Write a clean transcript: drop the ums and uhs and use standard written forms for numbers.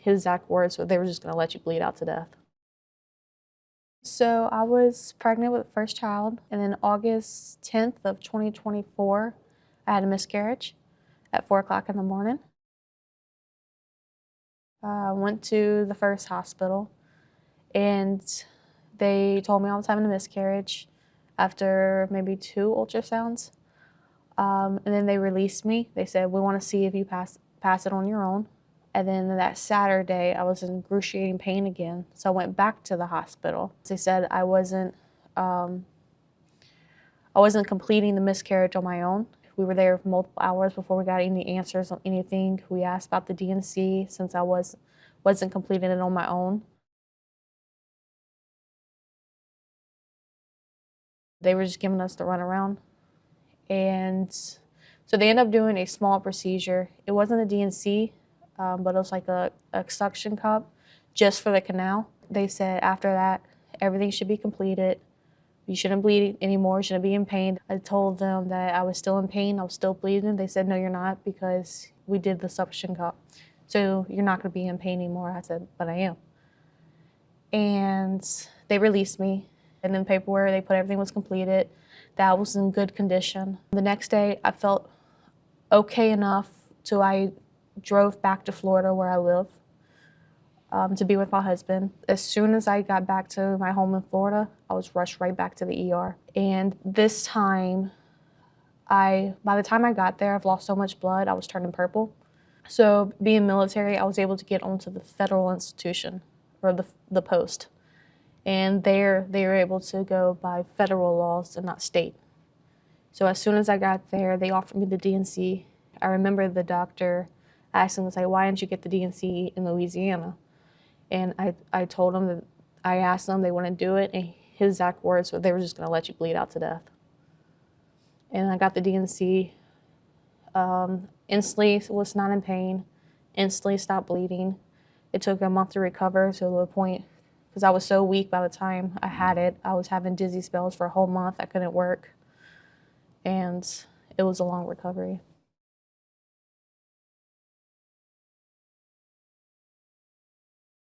his exact words were, they were just going to let you bleed out to death. So I was pregnant with the first child, and then August 10th of 2024, I had a miscarriage at 4 o'clock in the morning. I went to the first hospital, and they told me I was having a miscarriage after maybe 2 ultrasounds. And then they released me. They said, we want to see if you pass it on your own. And then that Saturday, I was in excruciating pain again. So I went back to the hospital. They said I wasn't completing the miscarriage on my own. We were there for multiple hours before we got any answers on anything. We asked about the D&C since I wasn't completing it on my own. They were just giving us the runaround. And so they ended up doing a small procedure. It wasn't a D&C, but it was like a suction cup just for the canal. They said after that, everything should be completed. You shouldn't bleed anymore, you shouldn't be in pain. I told them that I was still in pain, I was still bleeding. They said, no, you're not, because we did the suction cup. So you're not gonna be in pain anymore. I said, but I am. And they released me. And then paperwork, they put everything was completed. That was in good condition. The next day, I felt okay enough till I drove back to Florida where I live to be with my husband. As soon as I got back to my home in Florida, I was rushed right back to the ER. And this time, by the time I got there, I've lost so much blood, I was turning purple. So being military, I was able to get onto the federal institution, or the post. And there, they were able to go by federal laws and not state. So as soon as I got there, they offered me the D&C. I remember the doctor asking us, like, why didn't you get the D&C in Louisiana? And I told him that I asked them, they wouldn't do it, and his exact words were, they were just going to let you bleed out to death. And I got the D&C, instantly was not in pain, instantly stopped bleeding. It took a month to recover to the point, because I was so weak by the time I had it. I was having dizzy spells for a whole month. I couldn't work, and it was a long recovery.